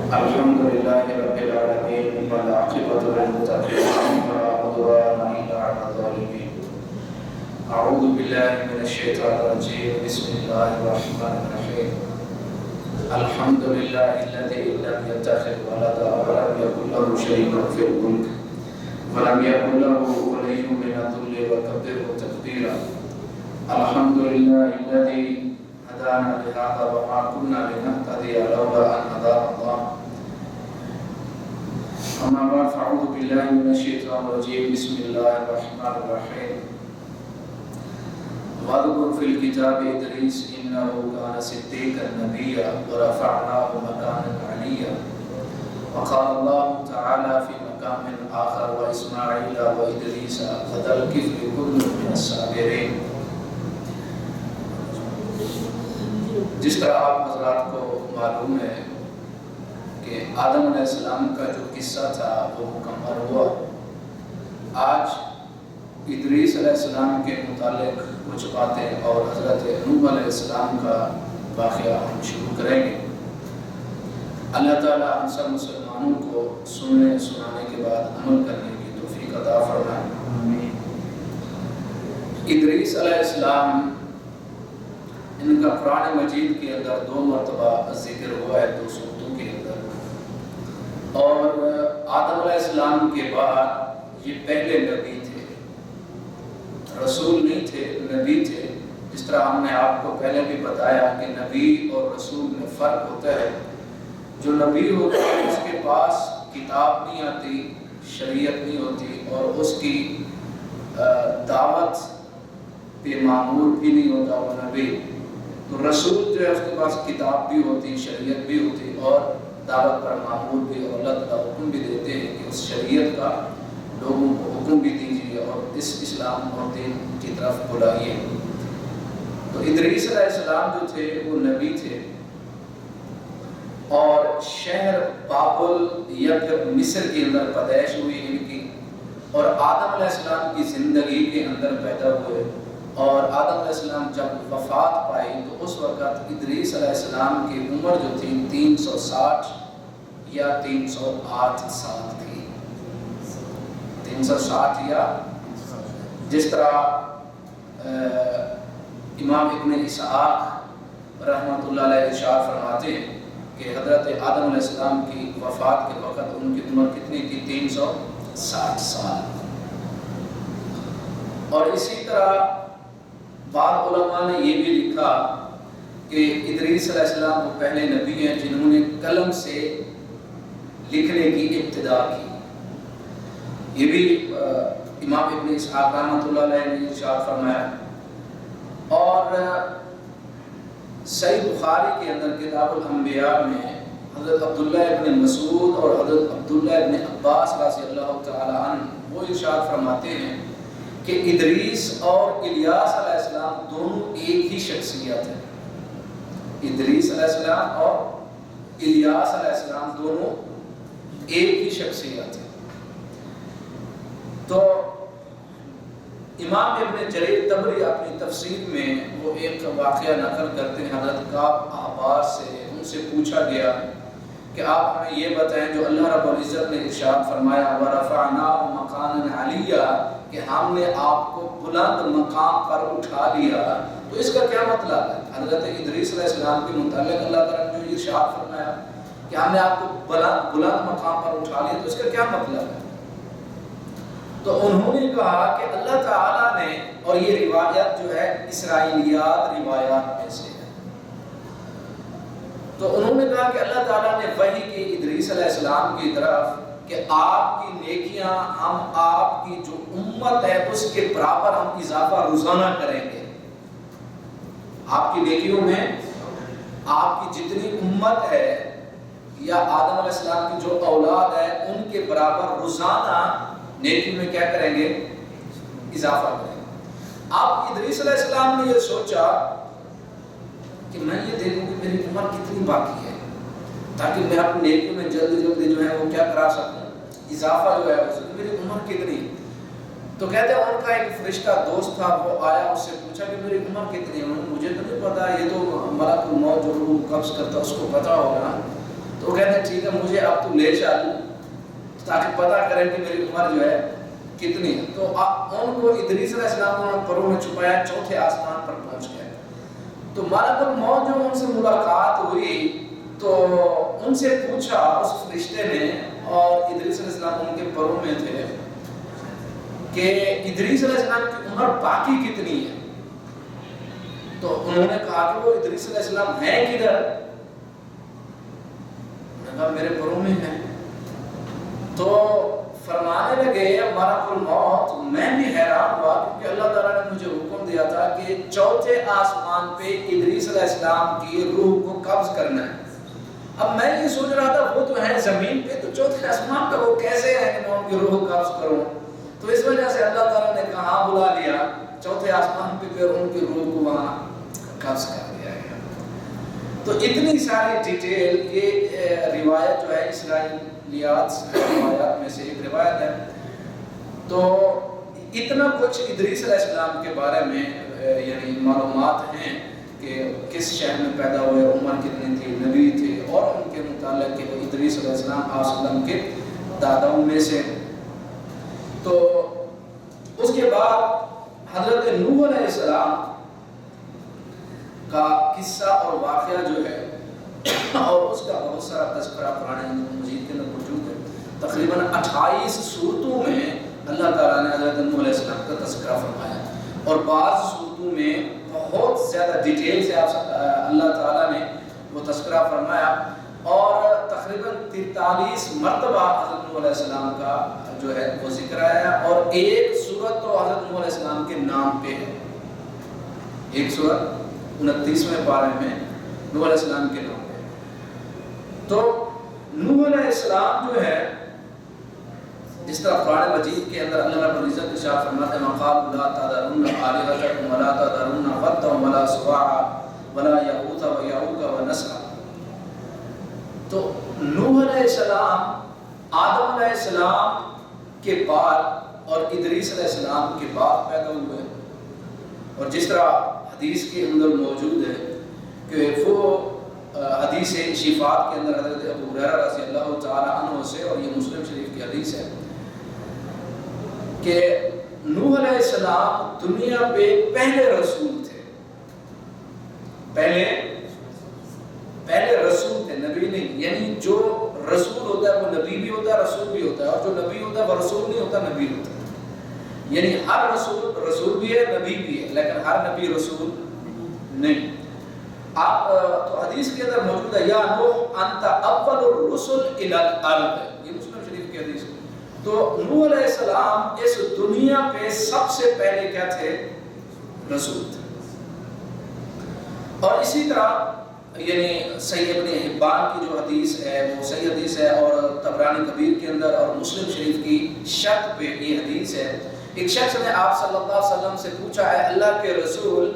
الحمد لله رب العالمين والعاقبة للمتقين ولا عدوان إلا على الظالمين. أعوذ بالله من الشيطان الرجيم. بسم الله الرحمن الرحيم. الحمد لله الذي لم يتخذ ولدا ولم يكن له شريك في الملك ولم يكن له ولي من الذل وكبره تكبيرا. الحمد لله الذي هدانا لهذا وما كنا لنهتدي لولا أن هدانا الله. أما بعد فأعوذ بالله من الشيطان الرجيم. بسم الله الرحمن الرحيم. واذكر في الكتاب إدريس إنه كان صديقا نبيا ورفعناه مكانا عليا. وقال الله تعالى في مقام آخر وإسماعيل وإدريس وذا الكفل كل من الصابرين. جس طرح آپ حضرات کو معلوم ہے کہ آدم علیہ السلام کا جو قصہ تھا وہ مکمل ہوا. آج ادریس علیہ السلام کے متعلق کچھ باتیں اور حضرت نوح علیہ السلام کا واقعہ ہم شروع کریں گے. اللہ تعالیٰ ہم سب مسلمانوں کو سننے سنانے کے بعد عمل کرنے کی توفیق عطا فرمائے. ادریس علیہ السلام ان کا قرآن مجید کے اندر 2 مرتبہ ذکر ہوا ہے 2 سورتوں کے اندر. اور آدم علیہ السلام کے بعد یہ پہلے نبی تھے, رسول نہیں تھے, نبی تھے. جس طرح ہم نے آپ کو پہلے بھی بتایا کہ نبی اور رسول میں فرق ہوتا ہے. جو نبی ہوتا ہے اس کے پاس کتاب نہیں آتی, شریعت نہیں ہوتی, اور اس کی دعوت پہ معمور بھی نہیں ہوتا وہ نبی. تو رسول جو ہے اس کے پاس کتاب بھی ہوتی, شریعت بھی ہوتی, اور دعوت پر معمول بھی, اور اللہ تعالیٰ حکم بھی دیتے ہیں کہ اس شریعت کا لوگوں کو حکم بھی دیجیے اور اس اسلام اور دین کی طرف بلائیے. تو ادریس علیہ السلام جو تھے وہ نبی تھے, اور شہر بابل یا پھر مصر کے اندر پیدائش ہوئی ان کی, اور آدم علیہ السلام کی زندگی کے اندر پیدا ہوئے. اور آدم علیہ السلام جب وفات پائی تو اس وقت ادریس علیہ السلام کی عمر جو تھی 360 یا 308 سال تھی. 360 یا جس طرح امام ابن اسحاق رحمۃ اللہ علیہ ارشاد فرماتے ہیں کہ حضرت آدم علیہ السلام کی وفات کے وقت ان کی عمر کتنی تھی؟ 360 سال. اور اسی طرح بعض علماء نے یہ بھی لکھا کہ ادریس علیہ السلام وہ پہلے نبی ہیں جنہوں نے قلم سے لکھنے کی ابتدا کی. یہ بھی امام ابن اسحاق رحمۃ اللہ علیہ نے ارشاد فرمایا. اور صحیح بخاری کے اندر کتاب الانبیاء میں حضرت عبداللہ ابن مسعود اور حضرت عبداللہ ابن عباس رضی اللہ تعالی عنہ وہ ارشاد فرماتے ہیں کہ ادریس اور الیاس علیہ السلام دونوں ایک ہی شخصیت ہیں. ادریس علیہ السلام اور الیاس علیہ السلام دونوں ایک ہی شخصیت ہیں. تو امام ابن جریر طبری اپنی تفسیر میں وہ ایک واقعہ نقل کرتے ہیں حضرت کعب احبار سے. ان سے پوچھا گیا کہ آپ ہمیں یہ بتائیں جو اللہ رب العزت نے ارشاد فرمایا وَرَفَعْنَاهُ مَكَانًا عَلِيًّا کہ ہم نے آپ کو بلند مقام پر اٹھا لیا, تو اس کا کیا مطلب ہے؟ حضرت ادریس علیہ السلام کے متعلق اللہ تعالیٰ نے جو ارشاد فرمایا کہ ہم نے آپ کو بلند مقام پر اٹھا لیا, تو اس کا کیا مطلب ہے؟ تو انہوں نے کہا کہ اللہ تعالیٰ نے, اور یہ روایت جو ہے اسرائیلیات روایات میں سے ہے, تو انہوں نے کہا کہ اللہ تعالیٰ نے وحی کی ادریس علیہ السلام کی طرف کہ آپ کی نیکیاں ہم آپ کی جو امت ہے اس کے برابر ہم اضافہ روزانہ کریں گے. آپ کی نیکیوں میں آپ کی جتنی امت ہے یا آدم علیہ السلام کی جو اولاد ہے ان کے برابر روزانہ نیکی میں کیا کریں گے؟ اضافہ کریں گے. اب ادریس علیہ السلام نے یہ سوچا کہ میں یہ دیکھوں کہ میری عمر کتنی باقی ہے تاکہ میں اپنی نیکی میں جلدی جلدی جو ہے وہ کیا کرا سکوں, اضافہ جو ہے اس میں میری عمر کتنی. تو کہتے ہیں ان کا ایک فرشتہ دوست تھا, وہ آیا اس سے پوچھا کہ میری عمر کتنی ہے. مجھے تو نہیں پتا, یہ تو ملک الموت جو روح قبض کرتا اس کو پتا ہوگا. تو وہ کہتے ہیں ٹھیک ہے مجھے اب تو لے چل تاکہ پتہ کریں کہ میری عمر جو ہے کتنی ہے. تو ان کو ادریس علیہ السلام نے پروں میں چھپایا, چوتھے آسمان پر پہنچ گئے. تو ملک الموت جو ان سے ملاقات ہوئی تو ان سے پوچھا اس فرشتے نے, اور ادریس علیہ السلام ان کے پروں میں تھے, کہ ادریس علیہ السلام کی عمر باقی کتنی ہے. تو انہوں نے کہا کہ وہ ادریس علیہ السلام ہیں کدھر؟ انہوں نے کہا میرے پروں میں ہیں. تو فرمانے لگے ملک الموت میں بھی حیران ہوا کیونکہ اللہ تعالیٰ نے مجھے حکم دیا تھا کہ چوتھے آسمان پہ ادریس علیہ السلام کی روح کو قبض کرنا ہے. اب میں یہ سوچ رہا تھا وہ تو ہیں زمین پہ, تو چوتھے آسمان پہ وہ کیسے ہیں کہ میں ان کی روح قبض کروں؟ تو اس وجہ سے اللہ تعالیٰ نے کہاں بلا لیا چوتھے آسمان پہ, پھر ان کی روح کو وہاں قبض کر دیا گیا. تو اتنی ساری ڈیٹیل, یہ روایت جو ہے اسرائیلیات روایات میں سے ایک روایت ہے. تو اتنا کچھ ادریس علیہ السلام کے بارے میں یعنی معلومات ہیں کہ کس شہر میں پیدا ہوئے, عمر کتنی تھی, نبی تھے, اور ان کے متعلق کہ ادریس علیہ السلام آپ صلی اللہ علیہ وسلم کے داداؤں میں سے. تو اس کے بعد حضرت نوح علیہ السلام کا قصہ اور واقعہ جو ہے, اور اس کا بہت سارا تذکرہ قرآن مجید کے اندر موجود ہے. تقریباً 28 صورتوں میں اللہ تعالیٰ نے حضرت نوح علیہ السلام کا تذکرہ فرمایا, اور بعض صورتوں میں بہت زیادہ ڈیٹیل سے اللہ تعالیٰ نے وہ تذکرہ فرمایا, اور تقریباً 43 مرتبہ حضرت نوح علیہ السلام کا جو ہے وہ ذکر آیا, اور ایک سورت تو حضرت نوح علیہ السلام کے نام پہ ہے. ایک سورت 29ویں پارے میں نوح علیہ السلام کے نام پہ. تو نوح علیہ السلام جو ہے, جس طرح قرآن مجید کے اندر اللہ رب العزت ارشاد فرماتے ہیں وَقَالُوا لَا تَذَرُنَّ آلِهَتَكُمْ وَلَا تَذَرُنَّ وَدًّا وَلَا سُوَاعًا وَلَا يَغُوثَ وَيَعُوقَ وَنَسْرًا. تو نوح علیہ السلام آدم علیہ السلام کے بعد اور ادریس علیہ السلام کے بعد پیدا ہوئے, اور جس طرح حدیث کے اندر موجود ہے کہ وہ حدیث شفاعت کے اندر حضرت ابو ہریرہ رضی اللہ تعالی عنہ سے, اور یہ مسلم شریف کی حدیث ہے, کہ نوح علیہ السلام دنیا پہ پہلے رسول تھے. پہلے رسول تھے, نبی نہیں. یعنی جو رسول ہوتا ہے وہ نبی بھی ہوتا ہے, رسول بھی ہوتا ہے, اور جو نبی ہوتا ہے وہ رسول نہیں ہوتا, نبی ہوتا ہے. یعنی ہر رسول بھی ہے, نبی بھی ہے, لیکن ہر نبی رسول نہیں. آپ تو حدیث کے اندر موجود ہے یا نوح انت اول الرسل الی الارض, یہ مسلم شریف کی حدیث ہے. تو نوح علیہ السلام اس دنیا پہ سب سے پہلے کیا تھے؟ رسول تھے. اور اسی طرح یعنی صحیح ابن حبان کی جو حدیث ہے وہ صحیح حدیث ہے, اور طبرانی کبیر کے اندر اور مسلم شریف کی شرط پہ یہ حدیث ہے. ایک شخص نے آپ صلی اللہ علیہ وسلم سے پوچھا ہے اللہ کے رسول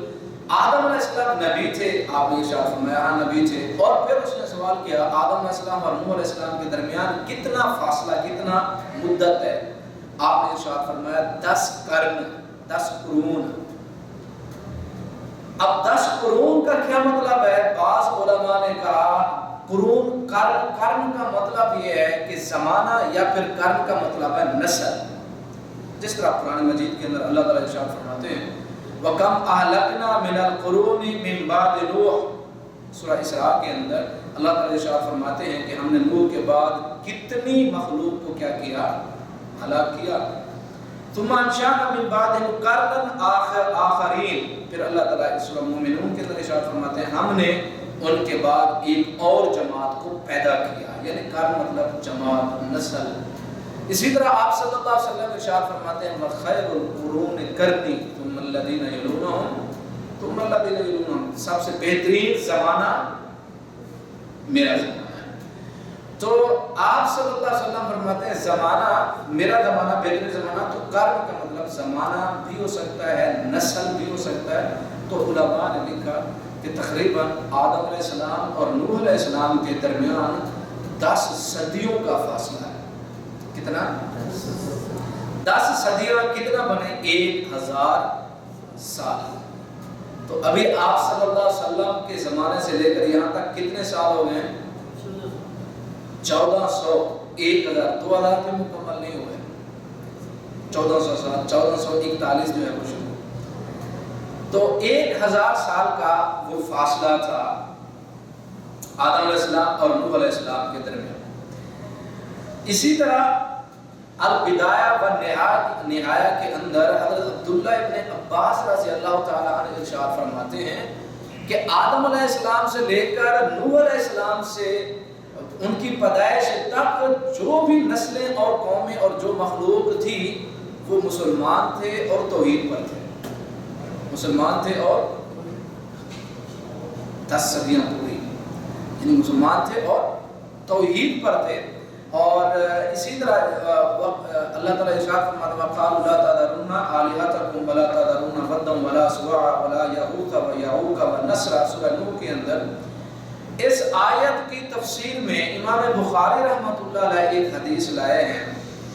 آدم علیہ السلام نبی تھے؟ آپ نے ارشاد فرمایا ہاں نبی تھے. اور پھر اس نے سوال کیا آدم علیہ السلام اور نوح علیہ السلام کے درمیان کتنا فاصلہ, کتنا مدت ہے؟ آپ نے ارشاد فرمایا 10 قرن, 10 قرون. اب 10 قرون کا کیا مطلب ہے؟ بعض علماء نے کہا قرون قرن کا مطلب یہ ہے کہ زمانہ, یا پھر قرن کا مطلب ہے نسل. جس طرح قرآن مجید کے اندر اللہ تعالیٰ ارشاد فرماتے ہیں وَكَمْ أَهْلَكْنَا مِنَ الْقُرُونِ مِنْ بَعْدِ نُوحٍ. سورہ اسراء کے اندر اللہ تعالیٰ ارشاد فرماتے ہیں کہ ہم نے نوح کے بعد کتنی مخلوق کو کیا کیا؟ ہلاک کیا. ثُمَّ أَنشَأْنَا مِنْ بَعْدِهِمْ قَرْنًا آخَرِينَ. پھر اللہ تعالیٰ سورہ مومنون کے اندر ارشاد فرماتے ہیں ہم نے ان کے بعد ایک اور جماعت کو پیدا کیا. یعنی قرن مطلب جماعت, نسل. اسی طرح آپ صلی اللہ علیہ وسلم ارشاد فرماتے ہیں وَخَيْرُ الْقُرُونِ قَرْنِي ثُمَّ الَّذِينَ يَلُونَهُمْ ثُمَّ الَّذِينَ يَلُونَهُمْ. سب سے بہترین زمانہ میرا زمانہ ہے. تو آپ صلی اللہ علیہ وسلم فرماتے ہیں زمانہ میرا زمانہ بہترین زمانہ. تو قرن کا مطلب زمانہ بھی ہو سکتا ہے, نسل بھی ہو سکتا ہے. تو علماء نے لکھا کہ تقریباً آدم علیہ السلام اور نوح علیہ السلام کے درمیان 10 صدیوں کا فاصلہ ہے. کتنا؟ 10 صدیاں کتنا بنے؟ 1000 سال. تو ابھی آپ صلی اللہ علیہ وسلم کے زمانے سے لے کر یہاں تک کتنے سال ہو گئے ہیں؟ 1400 1000 2000 بھی مکمل نہیں ہوئے، 1400 سال 1441 جو ہے وہ شروع، تو 1000 سال کا وہ فاصلہ تھا آدم علیہ السلام اور نوح علیہ السلام کے درمیان۔ اسی طرح البدایہ و نہایہ کے اندر حضرت عبداللہ ابن عباس رضی اللہ تعالیٰ عنہ ارشاد فرماتے ہیں کہ آدم علیہ السلام سے لے کر نوح علیہ السلام سے ان کی پیدائش تک جو بھی نسلیں اور قومیں اور جو مخلوق تھی وہ مسلمان تھے اور توحید پر تھے، مسلمان تھے اور 10 صدیاں پوری، یعنی مسلمان تھے اور توحید پر تھے۔ اور اسی طرح اللہ تعالیٰ ارشاد فرماتا ہے وَقَالُوا لَا تَذَرُنَّ آلِهَتَكُمْ وَلَا تَذَرُنَّ وَدًّا وَلَا سُوَاعًا وَلَا يَغُوثَ وَيَعُوقَ وَنَسْرًا، سورہ نوح کے اندر اس آیت کی تفسیر میں امام بخاری رحمۃ اللہ علیہ ایک حدیث لائے ہیں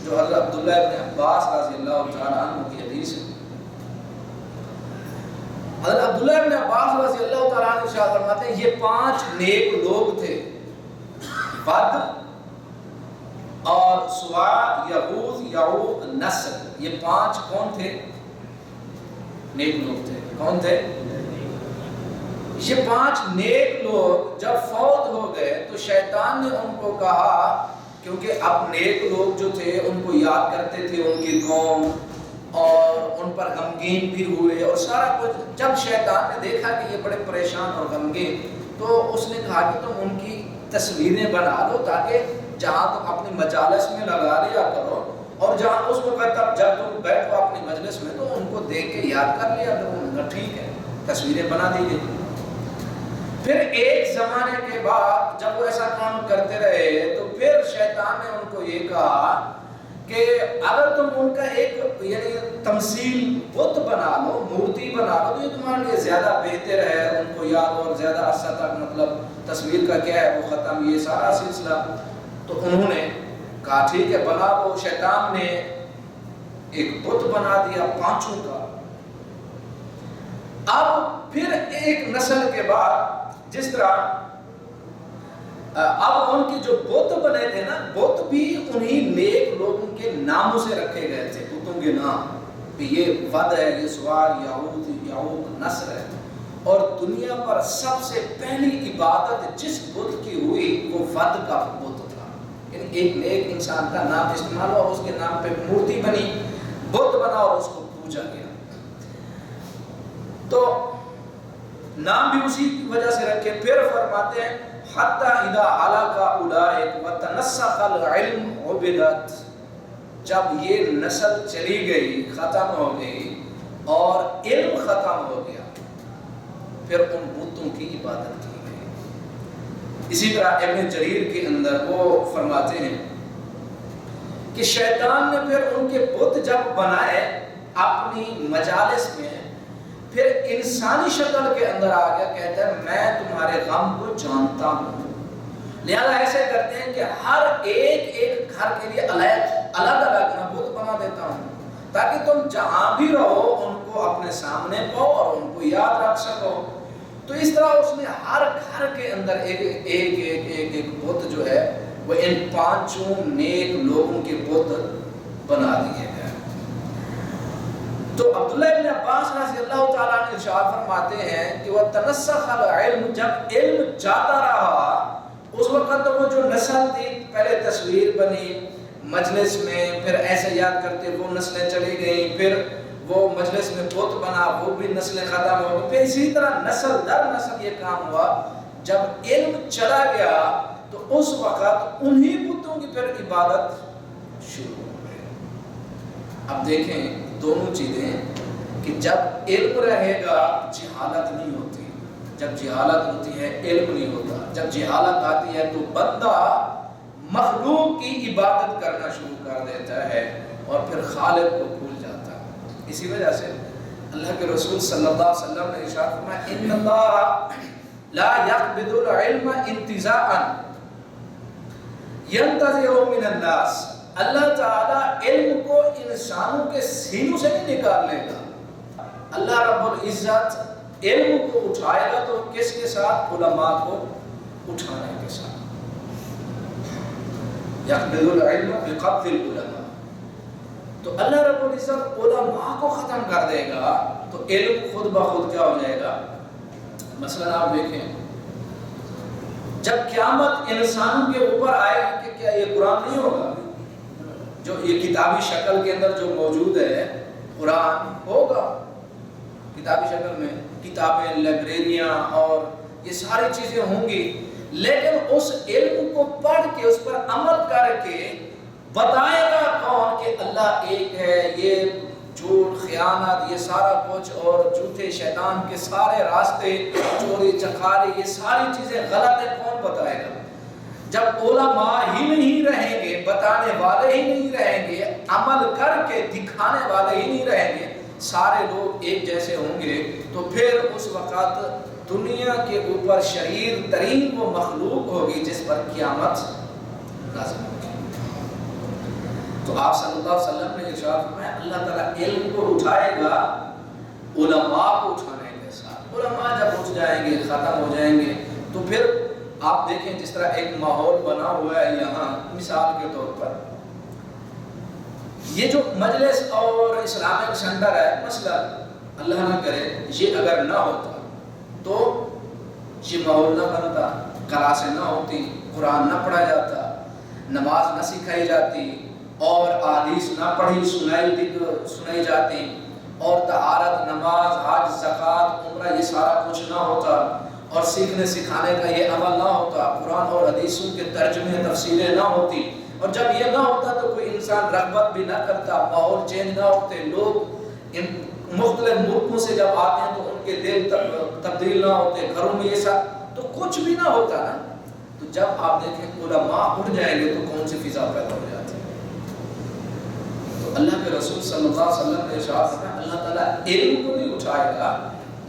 جو حضرت عبداللہ ابن عباس رضی اللہ تعالیٰ عنہ کی حدیث ہے۔ حضرت عبداللہ ابن عباس رضی اللہ تعالیٰ عنہ ارشاد فرماتے ہیں یہ 5 نیک لوگ تھے، ود اور سوا، یغوث، یعوق، نسر، یہ 5 کون تھے؟ نیک لوگ تھے۔ کون تھے؟ یہ 5 نیک لوگ جب فوت ہو گئے تو شیطان نے ان کو کہا، کیونکہ اب نیک لوگ جو تھے ان کو یاد کرتے تھے ان کی قوم اور ان پر غمگین بھی ہوئے اور سارا کچھ، جب شیطان نے دیکھا کہ یہ بڑے پریشان اور غمگین، تو اس نے کہا کہ تم ان کی تصویریں بنا لو تاکہ جہاں تم اپنی مجالس میں لگا لیا کرو اور جہاں اس وقت تک جب تم بیٹھو اپنی مجلس میں تو ان کو دیکھ کے یاد کر لیا کرو۔ ان کا ٹھیک ہے، تصویریں بنا دی گئی۔ پھر ایک زمانے کے بعد جب وہ ایسا کام کرتے رہے تو پھر شیطان نے ان کو یہ کہا کہ اگر تم ان کا ایک یعنی تمثیل بت بنا لو، مورتی بنا لو تو یہ تمہارے لیے زیادہ بہتر ہے، ان کو یاد اور زیادہ عرصہ تک مطلب تصویر کا کیا ہے وہ ختم، یہ سارا سلسلہ۔ تو انہوں نے کہا ٹھیک ہے بنا لو۔ شیطان نے ایک بت بنا دیا 5 کا۔ اب پھر ایک نسل کے بعد جس طرح اب ان کے جو بت بنے تھے نا، بت بھی انہی نیک لوگوں کے ناموں سے رکھے گئے تھے، بتوں کے نام، یہ ود ہے، یہ سوار، یعوق، نصر ہے۔ اور دنیا پر سب سے پہلی عبادت جس بت کی ہوئی وہ ود کا بت تھا، یعنی ایک نیک انسان کا نام استعمال ہوا اور اس کے نام پہ مورتی بنی، بت بنا اور اس کو پوجا گیا۔ تو نام بھی اسی کی وجہ سے رکھے۔ پھر فرماتے ہیں حتی اذا ہلک اولئک وتنسخ العلم عبدت، جب یہ نسل چلی گئی، ختم ہو گئی اور علم ختم ہو گیا، پھر ان بتوں کی عبادت کی گئی۔ اسی طرح ابن جریر کے اندر وہ فرماتے ہیں کہ شیطان نے پھر ان کے بت جب بنائے اپنی مجالس میں، پھر انسانی شکل کے اندر آ گیا، کہتا ہے میں تمہارے غم کو جانتا ہوں، لہذا ایسے کرتے ہیں کہ ہر ایک گھر کے لیے الگ الگ بت بنا دیتا ہوں تاکہ تم جہاں بھی رہو ان کو اپنے سامنے پاؤ اور ان کو یاد رکھ سکو۔ تو اس طرح اس نے ہر گھر کے اندر ایک بت جو ہے وہ ان 5 نیک لوگوں کے بت بنا دیے گئے۔ تو عبداللہ ابن عباس رضی اللہ تعالیٰ عنہ ارشاد فرماتے ہیں کہ وہ تنسخ العلم، جب علم جاتا رہا اس وقت تو وہ جو نسل تھی پہلے تصویر بنی مجلس میں، پھر ایسے یاد کرتے وہ نسلیں چلی گئیں، پھر وہ مجلس میں بت بنا، وہ بھی نسلیں ختم ہو گئی، پھر اسی طرح نسل در نسل یہ کام ہوا۔ جب علم چلا گیا تو اس وقت انہی بتوں کی پھر عبادت شروع ہو گئی۔ اب دیکھیں دونوں چیزیں کہ جب علم رہے گا جہالت نہیں ہوتی، جب جہالت ہوتی ہے علم نہیں ہوتا، جب جہالت آتی ہے تو بندہ مخلوق کی عبادت کرنا شروع کر دیتا ہے اور پھر خالق کو بھول جاتا ہے۔ اسی وجہ سے اللہ کے رسول صلی اللہ علیہ وسلم نے ارشاد فرمایا ان اللہ لا يقبض العلم انتزاعا ينتزعه من الناس، اللہ تعالی علم کو انسانوں کے سینوں سے نہیں نکال لے گا، اللہ رب العزت علم کو اٹھائے گا تو کس کے ساتھ؟ علماء کو اٹھانے کے ساتھ۔ یقبض العلم بقبض العلماء. تو اللہ رب العزت علماء کو ختم کر دے گا تو علم خود بخود کیا ہو جائے گا. مثلا آپ دیکھیں جب قیامت انسانوں کے اوپر آئے گی کہ کیا یہ قرآن نہیں ہوگا جو یہ کتابی شکل کے اندر جو موجود ہے قرآن ہوگا کتابی شکل میں, کتابیں, لائبریریاں اور یہ ساری چیزیں ہوں گی, لیکن اس علم کو پڑھ کے اس پر عمل کر کے بتائے گا کون کہ اللہ ایک ہے. یہ جھوٹ, خیانت, یہ سارا کچھ اور جھوٹے شیطان کے سارے راستے, چوری چکاری, یہ ساری چیزیں غلط ہے, کون بتائے گا؟ جب علماء ہی نہیں رہیں گے, بتانے والے ہی نہیں رہیں گے, عمل کر کے دکھانے والے ہی نہیں رہیں گے, سارے لوگ ایک جیسے ہوں گے, تو پھر اس وقت دنیا کے اوپر شریر ترین وہ مخلوق ہوگی جس پر قیامت نازل ہوگی. تو آپ صلی اللہ علیہ وسلم نے ارشاد فرمایا اللہ تعالیٰ علم کو اٹھائے گا علماء کو اٹھانے کے ساتھ. علماء جب اٹھ جائیں گے, ختم ہو جائیں گے, تو پھر آپ دیکھیں جس طرح ایک ماحول بنا ہوا ہے یہاں, مثال کے طور پر یہ جو مجلس اور اسلامک سینٹر ہے, مثلا اللہ نہ کرے یہ اگر نہ ہوتا تو یہ ماحول نہ بنتا, کلاسیں نہ ہوتی, قرآن نہ پڑھا جاتا, نماز نہ سکھائی جاتی, اور احادیث نہ پڑھی سنائی جاتی, اور طہارت, نماز, حج, زکوٰۃ, عمرہ یہ سارا کچھ نہ ہوتا, اور سیکھنے سکھانے کا یہ عمل نہ ہوتا, قرآن اور حدیثوں کے ترجمے تفسیریں نہ ہوتی. اور جب یہ نہ ہوتا تو کوئی انسان رغبت بھی نہ کرتا, ماحول چینج نہ ہوتے, لوگ مختلف ملکوں سے جب آتے ہیں تو ان کے دل تبدیل نہ ہوتے, گھروں میں یہ سب, تو کچھ بھی نہ ہوتا نا. تو جب آپ دیکھیں علماء اٹھ جائیں گے تو کون سی فضا پیدا ہو جاتی ہے. تو اللہ کے رسول صلی اللہ علیہ وسلم نے ارشاد فرمایا اللہ تعالیٰ علم کو نہیں اٹھائے گا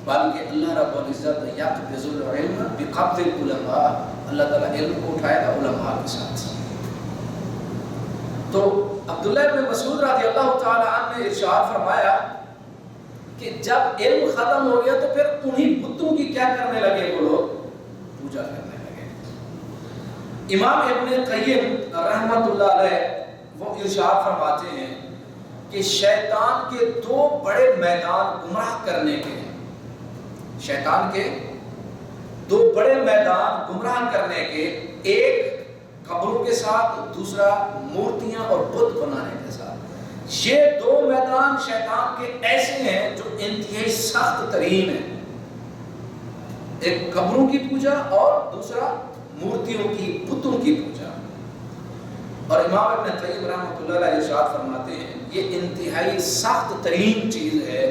بلکہ اللہ رب العزت یقبض العلم بقبض العلماء, اللہ تعالیٰ علم کو اٹھائے گا علماء کے ساتھ. تو عبداللہ بن مسعود رضی اللہ تعالی عنہ نے ارشاد فرمایا کہ جب علم ختم ہو گیا تو پھر انہی بتوں کی کیا کرنے لگے وہ لوگ, پوجا کرنے لگے. امام ابن قیم رحمۃ اللہ علیہ وہ ارشاد فرماتے ہیں کہ شیطان کے دو بڑے میدان گمراہ کرنے کے ہیں. شیطان کے دو بڑے میدان گمراہ کرنے کے, ایک قبروں کے ساتھ, دوسرا مورتیاں اور بت بنانے کے ساتھ. یہ دو میدان شیطان کے ایسے ہیں جو انتہائی سخت ترین ہیں, ایک قبروں کی پوجا اور دوسرا مورتیوں کی, بتوں کی پوجا. اور امام ابن قیم رحمۃ اللہ علیہ ارشاد فرماتے ہیں یہ انتہائی سخت ترین چیز ہے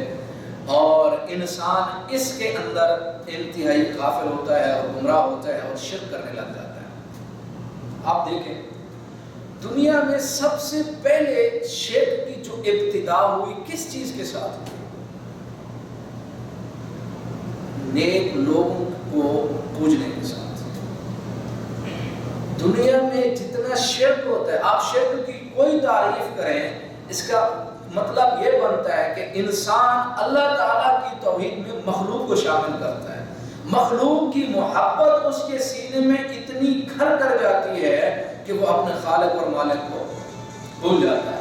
اور انسان اس کے اندر انتہائی غافل ہوتا ہے اور گمراہ ہوتا ہے اور شرک کرنے لگ جاتا ہے. آپ دیکھیں دنیا میں سب سے پہلے شرک کی جو ابتدا ہوئی کس چیز کے ساتھ ہوئی؟ نیک لوگوں کو پوجنے کے ساتھ. دنیا میں جتنا شرک ہوتا ہے, آپ شرک کی کوئی تعریف کریں اس کا مطلب یہ بنتا ہے کہ انسان اللہ تعالیٰ کی توحید میں مخلوق کو شامل کرتا ہے, مخلوق کی محبت اس کے سینے میں اتنی گھر کر جاتی ہے کہ وہ اپنے خالق اور مالک کو بھول جاتا ہے.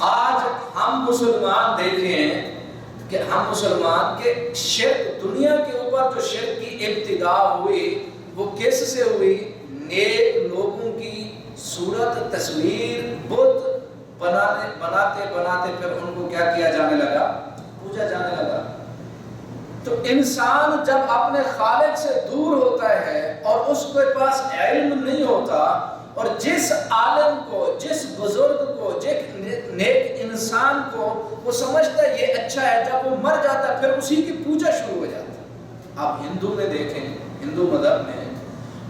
آج ہم مسلمان دیکھیں کہ ہم مسلمان کے شرک, دنیا کے اوپر جو شرک کی ابتدا ہوئی وہ کس سے ہوئی؟ نیک لوگوں کی صورت, تصویر, بت بناتے پھر ان کو کیا کیا جانے لگا؟ پوجا جانے لگا. تو انسان جب اپنے خالق سے دور ہوتا ہے اور اس کے پاس علم نہیں ہوتا, اور جس عالم کو, جس بزرگ کو, جس نیک انسان کو وہ سمجھتا ہے یہ اچھا ہے, جب وہ مر جاتا ہے پھر اسی کی پوجا شروع ہو جاتی ہے. آپ ہندو میں دیکھیں, ہندو مذہب میں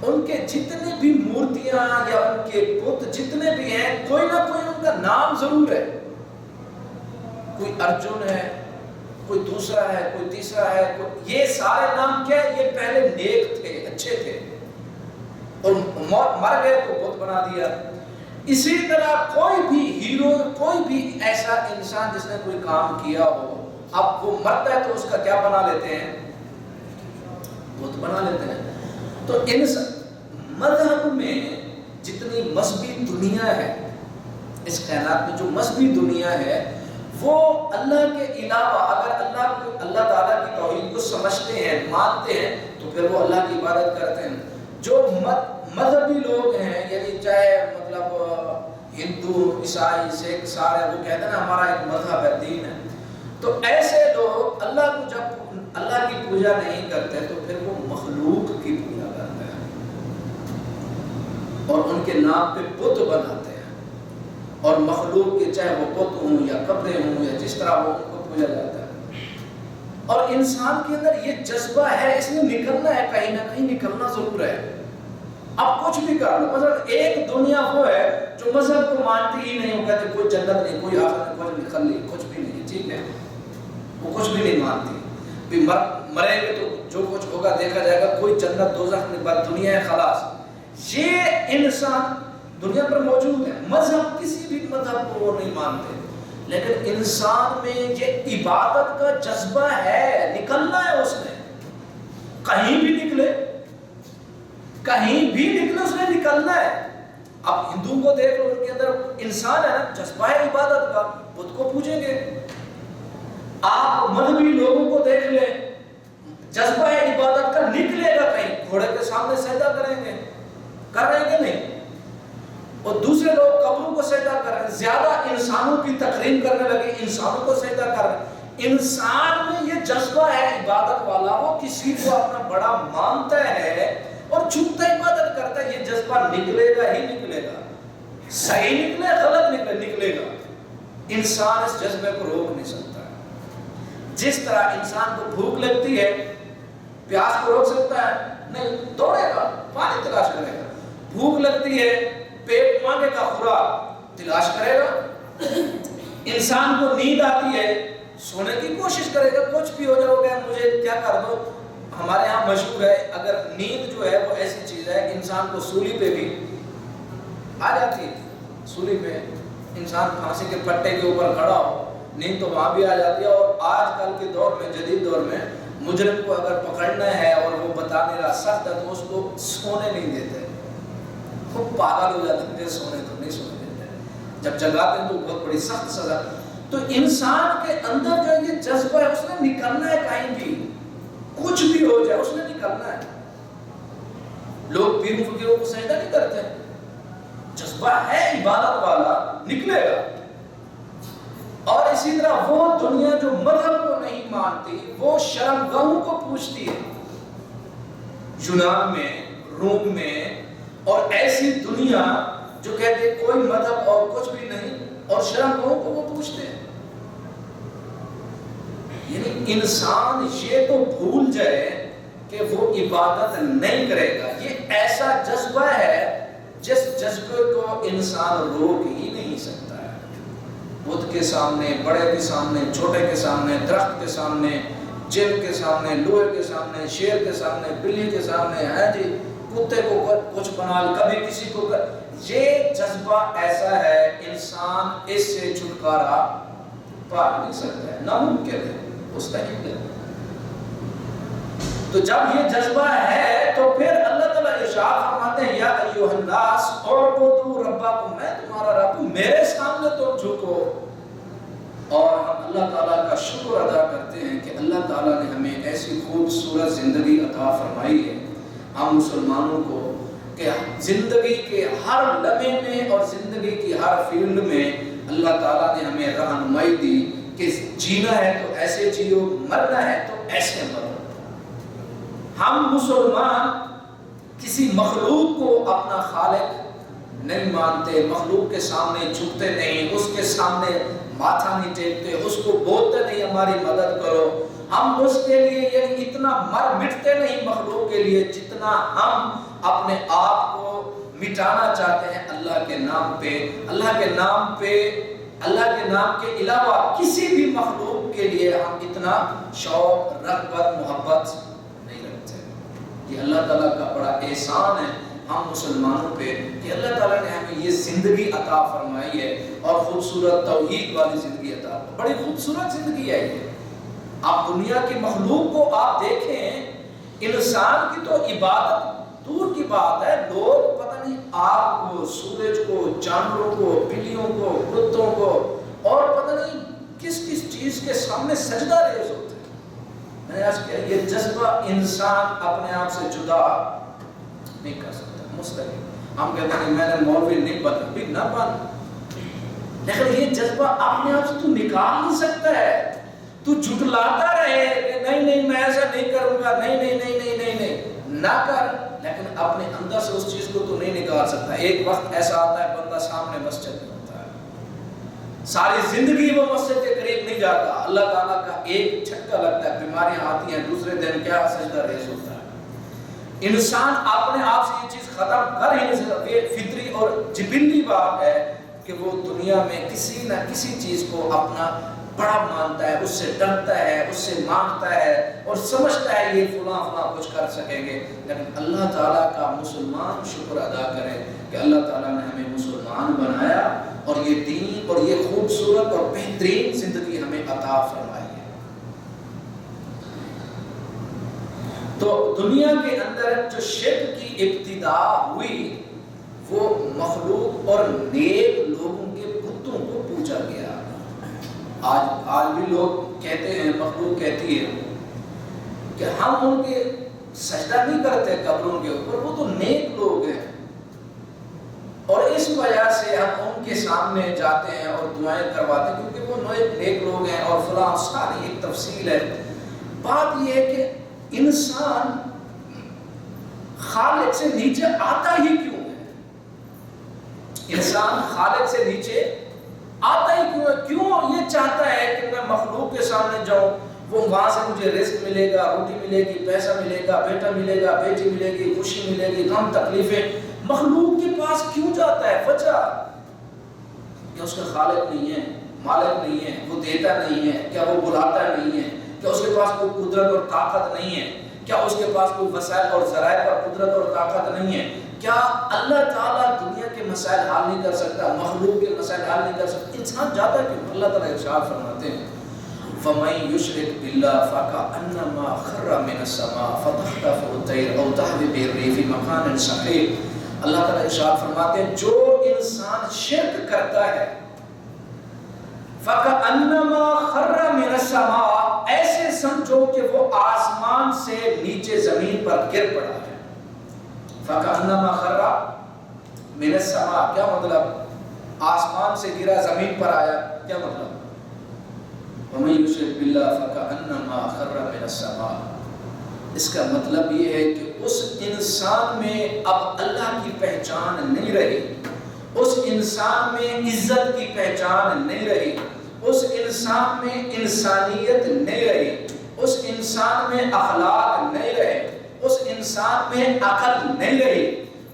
ان کے جتنے بھی مورتیاں یا ان کے بت جتنے بھی ہیں, کوئی نہ کوئی ان کا نام ضرور ہے. کوئی ارجن ہے, کوئی دوسرا ہے, کوئی تیسرا ہے, یہ سارے نام کیا ہے؟ یہ پہلے نیک تھے, اچھے تھے, اور مر گئے تو بت بنا دیا. اسی طرح کوئی بھی ہیرو, کوئی بھی ایسا انسان جس نے کوئی کام کیا ہو, اب وہ مرتا ہے تو اس کا کیا بنا لیتے ہیں؟ بت بنا لیتے ہیں. تو ان مذہب میں جتنی مذہبی دنیا ہے، اس کائنات میں جو مذہبی دنیا ہے، وہ اللہ کے علاوہ اگر اللہ تعالیٰ کی توحید کو سمجھتے ہیں، مانتے ہیں، تو پھر وہ اللہ کی عبادت کرتے ہیں۔ جو مذہبی لوگ ہیں، یعنی چاہے مطلب ہندو، عیسائی، سکھ، سارے وہ کہتے ہیں نا ہمارا ایک مذہب ہے، دین ہے، تو ایسے لوگ اللہ کو جب اللہ کی پوجا نہیں کرتے تو پھر وہ مخلوق کی پوجا کرتے ہیں اور ان کے نام پہ بت بناتے ہیں، اور مخلوق کے چاہے وہ بت ہوں یا قبریں ہوں یا جس طرح وہ ان کو پوجا جاتا ہے۔ اور انسان کے اندر یہ جذبہ ہے، اس میں نکلنا ہے، کہیں نہ کہیں نکلنا ضرور ہے۔ اب کچھ بھی کر لو، مثلا ایک دنیا وہ ہے جو مذہب کو مانتی ہی نہیں، وہ کہتے کوئی جنت نہیں، کوئی آخرت نہیں، کچھ نہیں، خلی کچھ بھی نہیں، ٹھیک ہے، وہ کچھ بھی نہیں مانتی، بھی مرے گے تو جو کچھ ہوگا دیکھا جائے گا، کوئی جنت دوزخ نہیں، بس دنیا ہے خلاص۔ یہ انسان دنیا پر موجود ہے، مذہب کسی بھی مذہب کو وہ نہیں مانتے، لیکن انسان میں یہ عبادت کا جذبہ ہے، نکلنا ہے اس میں، کہیں بھی نکلے اس نے نکلنا ہے۔ اب ہندو کو دیکھ لو، ان کے اندر انسان ہے نا، جذبہ ہے عبادت کا، بت کو پوجیں گے۔ آپ مذہبی لوگوں کو دیکھ لیں، جذبہ ہے عبادت کا نکلے گا، کہیں گھوڑے کے سامنے سجدہ کریں گے، کر رہے ہیں کہ نہیں؟ اور دوسرے لوگ قبروں کو سجدہ کر رہے ہیں، زیادہ انسانوں کی تقریم کرنے لگے، انسانوں کو سجدہ کر رہے ہیں۔ انسان میں یہ جذبہ ہے عبادت والا، وہ کسی کو اپنا بڑا مانتا ہے اور چھپتا عبادت کرتا ہے، یہ جذبہ نکلے گا ہی نکلے گا، صحیح نکلے غلط نکلے گا۔ انسان اس جذبے کو روک نہیں سکتا ہے۔ جس طرح انسان کو بھوک لگتی ہے، پیاس کو روک سکتا ہے؟ نہیں، دوڑے گا، پانی تلاش کرے گا۔ بھوک لگتی ہے، پیٹ مانگے گا، خوراک تلاش کرے گا۔ انسان کو نیند آتی ہے، سونے کی کوشش کرے گا، کچھ بھی ہو جائے گا مجھے کیا کر دو۔ ہمارے ہاں مشہور ہے، اگر نیند جو ہے وہ ایسی چیز ہے کہ انسان کو سولی پہ بھی آ جاتی ہے، سولی پہ انسان پھانسی کے پٹے کے اوپر کھڑا ہو، نیند تو وہاں بھی آ جاتی ہے۔ اور آج کل کے دور میں، جدید دور میں، مجرم کو اگر پکڑنا ہے اور وہ بتا نہیں رہا سخت ہے تو اس کو سونے نہیں دیتے، وہ پاگل ہو جاتے ہیں، سونے تو نہیں سونے دیتے، جب جگاتے ہیں تو بہت بڑی سخت سزا۔ تو انسان کے اندر جو یہ جذبہ ہے اس نے نکلنا ہے، کہیں بھی کچھ بھی ہو جائے اس نے نکلنا ہے۔ لوگ پیروں فقیروں کو سجدہ نہیں کرتے، جذبہ ہے عبادت والا، نکلے گا۔ اور اسی طرح وہ دنیا جو مذہب کو نہیں مانتی، وہ شرمگاہوں کو پوجتی ہے، یونان میں، روم میں، اور ایسی دنیا جو کہتے ہیں کوئی مذہب اور کچھ بھی نہیں، اور شرمگاہوں کو وہ پوجتے ہیں۔ یعنی انسان یہ تو بھول جائے کہ وہ عبادت نہیں کرے گا، یہ ایسا جذبہ ہے جس جذبے کو انسان روک ہی نہیں سکتا ہے۔ بت کے سامنے، بڑے کے سامنے، چھوٹے کے سامنے، درخت کے سامنے، جن کے سامنے، لوہے کے سامنے، شیر کے سامنے، بلی کے سامنے، ہے جی، کتے کو کچھ بنا، کبھی کسی کو یہ جذبہ ایسا ہے، انسان اس سے چھٹکارا پا نہیں سکتا ہے، ناممکن ہے، مستحیل ہے۔ تو جب یہ جذبہ ہے تو پھر اللہ تعالیٰ ارشاد فرماتے ہیں، یا ایھا الناس اعبدوا ربکم، میں تمہارا رب ہوں، میرے سامنے تم جھکو۔ اور ہم اللہ تعالیٰ کا شکر ادا کرتے ہیں کہ اللہ تعالیٰ نے ہمیں ایسی خوبصورت زندگی عطا فرمائی ہے ہم مسلمانوں کو، کہ زندگی کے ہر لمحے میں اور زندگی کی ہر فیلڈ میں اللہ تعالیٰ نے ہمیں رہنمائی دی کہ جینا ہے تو ایسے جیو، مرنا ہے تو ایسے مرو۔ ہم مسلمان کسی مخلوق کو اپنا خالق نہیں مانتے، مخلوق کے سامنے جھکتے نہیں، اس کے سامنے ماتھا نہیں ٹیکتے، اس کو بولتے نہیں ہماری مدد کرو۔ ہم اس کے لیے یعنی اتنا مر مٹتے نہیں مخلوق کے لیے جتنا ہم اپنے آپ کو مٹانا چاہتے ہیں اللہ کے نام پہ۔ اللہ کے نام پہ، اللہ کے نام کے علاوہ کسی بھی مخلوق کے لیے ہم اتنا شوق، رغبت، محبت نہیں رکھتے۔ یہ اللہ تعالیٰ کا بڑا احسان ہے ہم مسلمانوں پہ کہ اللہ تعالیٰ نے ہمیں یہ زندگی عطا فرمائی ہے، اور خوبصورت توحید والی زندگی عطا، بڑی خوبصورت زندگی ہے یہ۔ آپ دنیا کی مخلوق کو آپ دیکھیں، انسان کی تو عبادت دور کی بات ہے، لوگ پتہ نہیں آگ کو، سورج کو، جانوروں کو، بلیوں کو، کتوں کو اور پتہ نہیں کس کس چیز کے سامنے سجدہ ریز ہوتے ہیں۔ میں نے آج کیا یہ جذبہ انسان اپنے آپ سے جدا نہیں کر سکتا، مستقل۔ ہم کہتے ہیں کہ میں نے مولوی نہیں بنا، بھی نہ بن، لیکن یہ جذبہ اپنے آپ سے تو نکال نہیں سکتا ہے۔ تو جھٹلاتا رہے کہ نہیں نہیں میں ایسا نہیں کروں گا، نہیں نہیں نہیں نہیں نہیں نہیں نہ کر، لیکن اپنے اندر سے اس چیز کو تو نہیں نکال سکتا۔ ایک وقت ایسا آتا ہے بندہ سامنے مسجد میں ہوتا ہے، ساری زندگی وہ مسجد کے قریب نہیں جاتا، اللہ تعالیٰ کا ایک جھٹکا لگتا ہے، بیماریاں آتی ہیں، دوسرے دن کیا سجدہ ریز ہوتا ہے۔ انسان اپنے آپ سے یہ چیز ختم کر ہی نہیں سکتا۔ یہ فطری اور جبلی بات ہے کہ وہ دنیا میں کسی نہ کسی چیز کو اپنا بڑا مانتا ہے، اس سے ڈرتا ہے، اس سے مانگتا ہے اور سمجھتا ہے یہ فلاں فلاں کچھ کر سکیں گے۔ لیکن اللہ تعالیٰ کا مسلمان شکر ادا کرے کہ اللہ تعالیٰ نے ہمیں مسلمان بنایا اور یہ دین اور یہ خوبصورت اور بہترین زندگی ہمیں عطا فرمائی ہے۔ تو دنیا کے اندر جو شرک کی ابتدا ہوئی وہ مخلوق اور نیک لوگوں کے بتوں کو پوجا گیا۔ آج بھی لوگ کہتے ہیں، مخلوق کہتی ہے کہ ہم ان کے سجدہ نہیں کرتے قبروں کے اوپر، وہ تو نیک لوگ ہیں، اور اس وجہ سے ہم ان کے سامنے جاتے ہیں اور دعائیں کرواتے ہیں کیونکہ وہ نیک لوگ ہیں اور فلاں، ساری ایک تفصیل ہے۔ بات یہ ہے کہ انسان خالق سے نیچے آتا ہی کیوں ہے؟ انسان خالق سے نیچے آتا ہی کیوں ہے؟ کیوں یہ چاہتا ہے کہ میں مخلوق کے سامنے جاؤں، وہ وہاں سے مجھے رزق ملے گا، روٹی ملے گی، پیسہ ملے گا، بیٹا ملے گا، بیٹی ملے گی، خوشی ملے گی، غم تکلیفیں۔ مخلوق کے پاس کیوں جاتا ہے؟ وجہ کہ اس کا خالق نہیں ہے، مالک نہیں ہے، وہ دیتا نہیں ہے، کیا وہ بلاتا نہیں ہے، کیا اس کے پاس کوئی قدرت اور طاقت نہیں ہے، کیا اس کے پاس کوئی وسائل اور ذرائع پر قدرت اور طاقت نہیں ہے؟ کیا اللہ تعالیٰ دنیا کے مسائل حل نہیں کر سکتا، مخلوق کے مسائل حل نہیں کر سکتا؟ انسان جاتا کیوں؟ اللہ تعالیٰ ارشاد فرماتے ہیں فَمَن يُشْرِكْ بِاللَّهِ فَكَأَنَّمَا خَرَّ مِنَ السَّمَاءِ فَتَخْطَفُهُ الطَّيْرُ أَوْ تَهْوِي بِهِ الرِّيحُ فِي مَكَانٍ سَحِيقٍ۔ اللہ تعالیٰ ارشاد فرماتے ہیں جو انسان شرک کرتا ہے فَكَأَنَّمَا خَرَّ مِنَ السَّمَاءِ، ایسے سمجھو کہ وہ آسمان سے نیچے زمین پر گر پڑا ہے۔ فَكَأَنَّمَا خَرَّ مِنَ السَّمَاء کیا مطلب؟ آسمان سے گرا زمین پر آیا، کیا مطلب؟ وَمَن يُشْرِكْ بِاللَّهِ فَكَأَنَّمَا خَرَّ مِنَ السَّمَاءِ، اس کا مطلب یہ ہے کہ اس انسان میں اب اللہ کی پہچان نہیں رہی، اس انسان میں عزت کی پہچان نہیں رہی، اس انسان میں انسانیت نہیں رہی، اس انسان میں اخلاق نہیں رہے، اس انسان میں عقل نہیں رہی،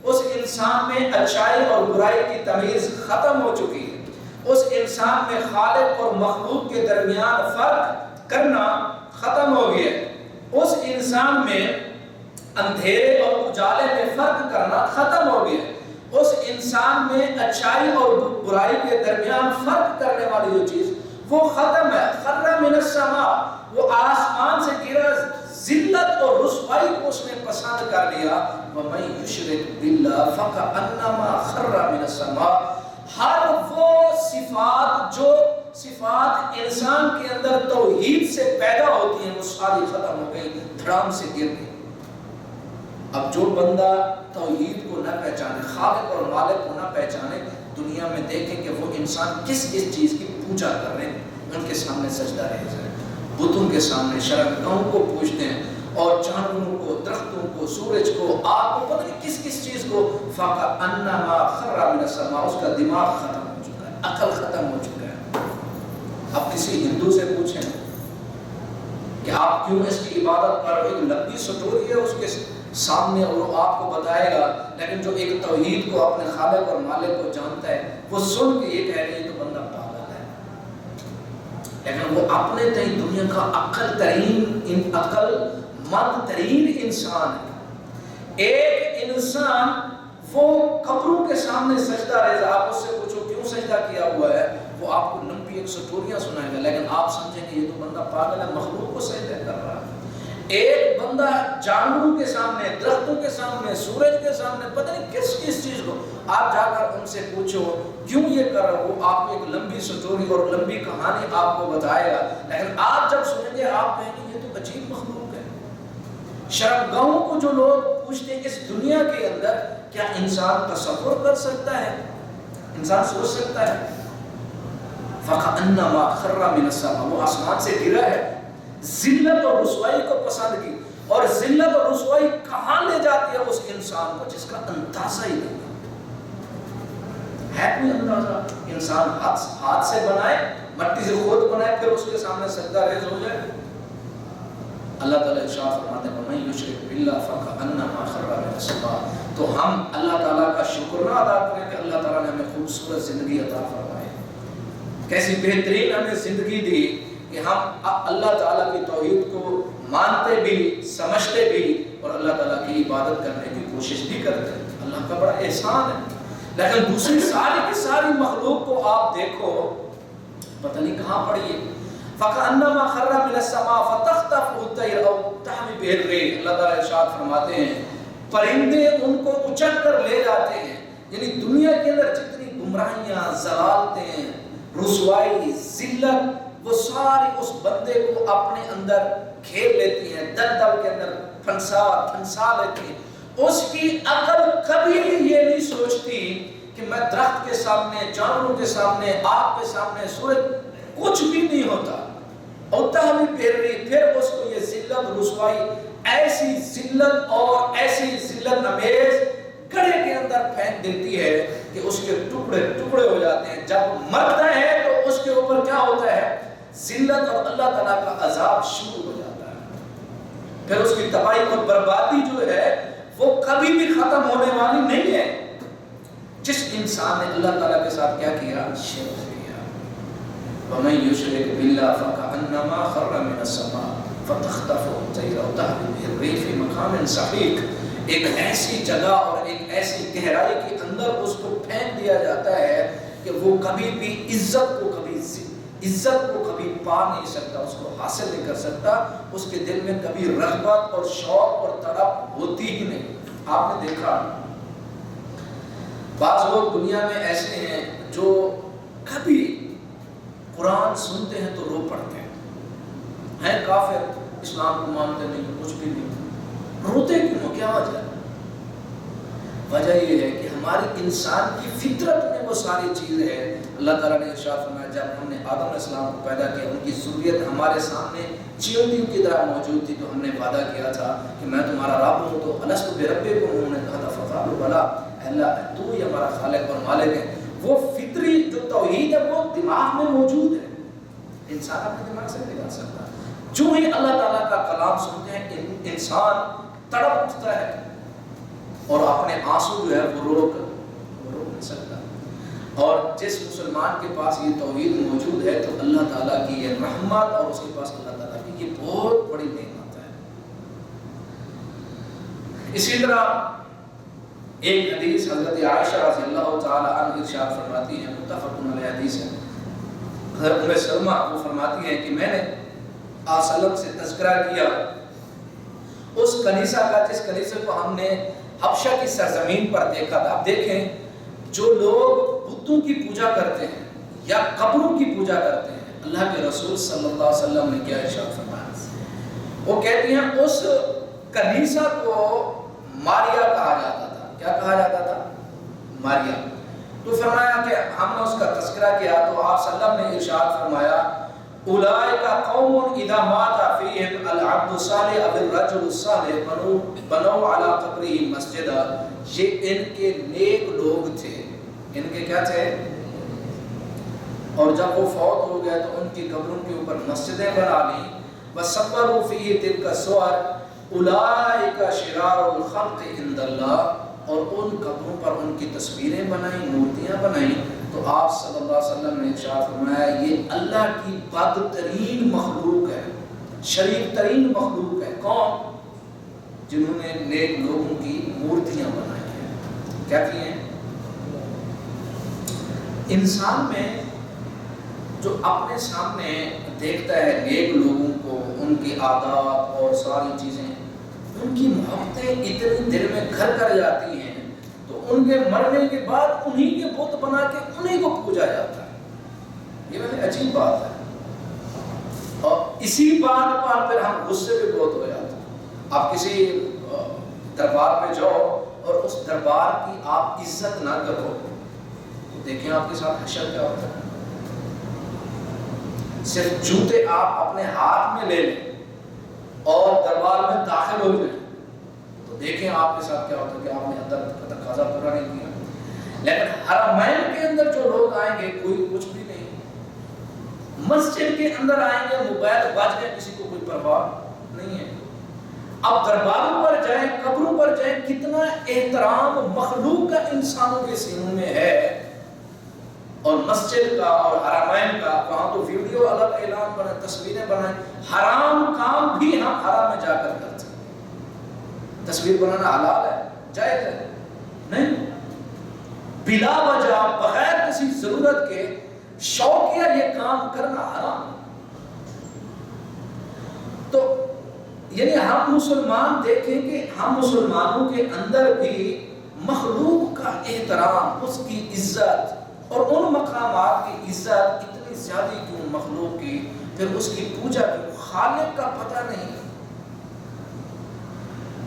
اس انسان میں اچھائی اور برائی کی تمیز ختم ہو چکی ہے، اس انسان میں خالق اور مخلوق کے درمیان فرق کرنا ختم ہو گیا، اس انسان میں اندھیرے اور اجالے میں فرق کرنا ختم ہو گیا، اس انسان میں اچھائی اور برائی کے درمیان فرق کرنے والی جو چیز وہ ختم ہے۔ خر من السماء، وہ آسمان سے گرا، ذلت اور رسوائی کو اس نے پسند کر لیا۔ وَمَن يُشْرِكْ بِاللَّهِ فَكَأَنَّمَا خَرَّ مِنَ السَّمَاءِ، ہر وہ صفات جو صفات انسان کے اندر توحید سے پیدا ہوتی ہیں وہ ساری ختم ہو گئی، دھڑام سے گر گئی۔ اب جو بندہ توحید کو نہ پہچانے، خالق اور مالک کو نہ پہچانے، دنیا میں دیکھیں کہ وہ انسان کس کس چیز کی پوجا کر رہے ہیں، ان کے سامنے سجدہ ریز ہے، بتوں کے سامنے شرمگاہوں کو پوجتے ہیں، اور جانوروں کو، درختوں کو، سورج کو، آگ کو، پتہ نہیں کس کس چیز کو۔ فَكَأَنَّمَا خَرَّ مِنَ السَّمَاءِ، اس کا دماغ ختم ہو چکا ہے، عقل ختم ہو چکا ہے۔ اب کسی ہندو سے پوچھیں کہ آپ کیوں اس کی عبادت کر رہے ہو، ایک لمبی سٹوری ہے اس کے سامنے اور وہ آپ کو بتائے گا، لیکن جو ایک توحید کو، اپنے خالق اور مالک کو جانتا ہے، وہ سن کے یہ کہہ رہے ہیں تو بندہ پاگل ہے، لیکن وہ اپنے تئیں دنیا کا عقل مند ترین انسان ہے۔ ایک انسان وہ قبروں کے سامنے سجدہ ریزا، آپ اس سے پوچھو کیوں سجدہ کیا ہوا ہے، وہ آپ کو لمبی ایک سٹوریاں سنائے گا، لیکن آپ سمجھیں کہ یہ تو بندہ پاگل ہے، مخلوق کو سجدہ کر رہا ہے۔ ایک بندہ جانوروں کے سامنے، درختوں کے سامنے، سورج کے سامنے، پتہ نہیں کس کس چیز کو آپ جا کر ان سے پوچھو کیوں یہ کر رہے ہو، آپ کو ایک لمبی سٹوری اور لمبی کہانی آپ کو بتائے گا، لیکن آپ جب سنیں گے آپ کہیں گے یہ تو عجیب مخلوق ہے۔ شرمگاہوں کو جو لوگ پوچھتے ہیں اس دنیا کے اندر کیا انسان تصور کر سکتا ہے، انسان سوچ سکتا ہے؟ فَكَأَنَّمَا خَرَّ مِنَ السَّمَاءِ، وہ آسمان سے گرا ہے۔ ذلت اور رسوائی کو پسند کی، اور ذلت اور رسوائی کہاں لے جاتی ہے اس انسان کو جس کا اندازہ ہی نہیں ہے کوئی اندازہ۔ انسان ہاتھ سے بنائے، مٹی سے خود بنائے، پھر اس کے سامنے سجدہ ریز ہو جائے۔ اللہ تعالیٰ ارشاد فرماتے ہیں وَمَن یُشْرِکْ بِاللَّهِ فَكَأَنَّمَا خَرَّ مِنَ السَّمَاءِ، تو ہم اللہ تعالیٰ کا شکر نہ ادا کریں کہ اللہ تعالیٰ نے ہمیں خوبصورت زندگی عطا فرمائی، کیسی بہترین ہمیں زندگی دی کہ ہم اللہ تعالیٰ کی توحید کو مانتے بھی، سمجھتے بھی، اور اللہ تعالیٰ کی عبادت کرنے کی کوشش بھی کرتے ہیں۔ اللہ کا بڑا احسان ہے۔ لیکن دوسری ساری کی ساری مخلوق کو آپ دیکھو، پتہ نہیں کہاں پڑی ہے۔ فَكَأَنَّمَا خَرَّ مِنَ السَّمَاءِ فَتَخْطَفُهُ الطَّيْرُ أَوْ تَهْوِي بِهِ الرِّيحُ، اللہ تعالیٰ ارشاد فرماتے ہیں پرندے ان کو اچک کر لے جاتے ہیں۔ یعنی دنیا کے اندر جتنی گمراہیاں، ضلالتیں، رسوائی، ذلت، وہ ساری اس بندے کو اپنے اندر گھیر لیتی ہیں، دلدل کے اندر پھنسا لیتی ہیں۔ اس کی عقل کبھی بھی یہ نہیں سوچتی کہ میں درخت کے سامنے، جانوروں کے سامنے، آگ کے سامنے، سورج، کچھ بھی نہیں ہوتا۔ اور تحوی پھیرنی، پھر اس کو یہ ذلت، رسوائی، ایسی ذلت اور ایسی ذلت امیز گڑھے کے اندر پھینک دیتی ہے کہ اس کے ٹکڑے ٹکڑے ہو جاتے ہیں۔ جب مرتا ہے تو اس کے اوپر کیا ہوتا ہے؟ ذلت اور اللہ تعالیٰ کا عذاب شروع ہو جاتا ہے۔ پھر اس کی تباہی اور بربادی جو ہے وہ کبھی بھی ختم ہونے والی نہیں ہے۔ جس انسان نے اللہ تعالیٰ کے ساتھ کیا کیا؟ شرک کیا۔ وَمَن يُشْرِكْ بِاللَّهِ فَكَأَنَّمَا خَرَّ مِنَ السَّمَاءِ فَتَخْطَفُهُ الطَّيْرُ أَوْ تَهْوِي بِهِ الرِّيحُ فِي مَكَانٍ سَحِيقٍ، ایک ایسی جگہ اور ایک ایسی گہرائی کے اندر اس کو پھینک دیا جاتا ہے کہ وہ کبھی بھی عزت کو کبھی پا نہیں سکتا، اس کو حاصل نہیں کر سکتا، اس کے دل میں کبھی رغبت اور شوق اور تڑپ ہوتی ہی نہیں۔ آپ نے دیکھا بعض لوگ دنیا میں ایسے ہیں جو کبھی قرآن سنتے ہیں تو رو پڑتے ہیں کافر، اسلام کو مانتے نہیں، کچھ بھی نہیں، روتے کیوں؟ کیا وجہ ہے؟ وجہ یہ ہے کہ ہماری انسان کی فطرت میں وہ ساری چیزیں ہیں۔ اللہ تعالیٰ نے ارشاد فرمایا جب ہم نے آدم علیہ السلام کو پیدا کیا، ان کی ذریت ہمارے سامنے چیونٹیوں کی طرح موجود تھی، تو ہم نے وعدہ کیا تھا کہ میں تمہارا رب ہوں، تو الست بربکم، انہوں نے کہا تھا فقالوا بلی، اللہ تو ہی ہمارا خالق اور مالک ہے۔ وہ فطری جو توحید ہے وہ دماغ میں موجود ہے، انسان اپنے دماغ سے نہیں نکال سکتا۔ جو ہی اللہ تعالیٰ کا کلام سنتے ہیں انسان تڑپ اٹھتا ہے اور اپنے آنسو جو ہے وہ روک نہیں سکتا۔ اور جس مسلمان کے پاس یہ توحید موجود ہے تو اللہ تعالیٰ کی یہ رحمت اور اس کے پاس اللہ تعالیٰ کی یہ بہت بڑی نعمت ہے۔ اسی طرح ایک حدیث حضرت عائشہ رضی اللہ تعالیٰ عنہ ارشاد فرماتی ہیں، متفق علیہ حدیث ہے، حضرت ام سلمہ وہ فرماتی ہیں کہ میں نے آپ صلی اللہ علیہ وسلم سے تذکرہ کیا اس کنیسہ کا جس کنیسے کو ہم نے حبشہ کی سرزمین پر دیکھا تھا۔ اب دیکھیں جو لوگ بتوں کی پوجا کرتے ہیں یا قبروں کی پوجا کرتے ہیں، اللہ کے رسول صلی اللہ علیہ وسلم نے کیا ارشاد فرمایا؟ وہ کہتی ہیں اس کنیسہ کو ماریا کہا جاتا تھا۔ کیا کہا جاتا تھا؟ ماریا۔ تو فرمایا کہ ہم نے اس کا تذکرہ کیا تو آپ صلی اللہ علیہ وسلم نے ارشاد فرمایا اولئک قوم اذا مات فیہم العبد الصالح او الرجل الصالح بنوا علی قبرہ مسجدا، یہ ان کے نیک لوگ تھے، ان کے کیا تھے؟ اور جب وہ فوت ہو گئے تو ان کی قبروں کے اوپر مسجدیں بنا لیں، وصوروا فیہ تلک الصور اولئک شرار الخلق عند اللہ، اور ان قبروں پر ان کی تصویریں بنائیں، مورتیاں بنائیں۔ تو آپ صلی اللہ علیہ وسلم نے ارشاد فرمایا یہ اللہ کی بدترین مخلوق ہے، شریر ترین مخلوق ہے۔ کون؟ جنہوں نے نیک لوگوں کی مورتیاں بنائی ہیں۔ کیا کی ہیں؟ انسان میں جو اپنے سامنے دیکھتا ہے نیک لوگوں کو، ان کی عادات اور ساری چیزیں، ان کی محبتیں اتنی دل میں گھر کر جاتی ہیں، تو ان کے مرنے کے بعد انہی کے بت بنا کے انہی کو پوجا جاتا ہے۔ یہ بڑی عجیب بات ہے، اور اسی بات پر پھر ہم غصے بھی بہت ہو جاتے ہیں۔ آپ کسی دربار پہ جاؤ اور اس دربار کی آپ عزت نہ کرو تو دیکھیں آپ کے ساتھ حشر کیا ہوتا ہے۔ صرف جوتے آپ اپنے ہاتھ میں لے لیں اور دربار میں داخل ہو جائیں تو دیکھیں آپ کے ساتھ کیا ہوتا ہے کہ آپ نے اندر کا تقاضا پورا نہیں کیا۔ لیکن حرمین کے اندر جو لوگ آئیں گے کوئی کچھ بھی نہیں، مسجد کے اندر آئیں گے موبائل بج گئے کسی کو کوئی پرواہ نہیں ہے۔ اب درباروں پر جائیں، قبروں پر جائیں، کتنا احترام مخلوق کا انسانوں کے سینوں میں ہے، اور مسجد کا اور حرمین کا، وہاں تو ویڈیو الگ اعلان بنائیں، تصویریں بنائیں، حرام کام بھی ہم حرام میں جا کر کرتے ہیں۔ تصویر بنانا حلال ہے، جائز ہے؟ نہیں، بلا وجہ بغیر کسی ضرورت کے شوقیہ یہ کام کرنا حرام۔ تو یعنی ہم مسلمان دیکھیں کہ ہم مسلمانوں کے اندر بھی مخلوق کا احترام، اس کی عزت اور ان مقامات کی عزت اتنی زیادہ کیوں مخلوق کی، پھر اس کی پوجا کیوں؟ خالق کا پتہ نہیں۔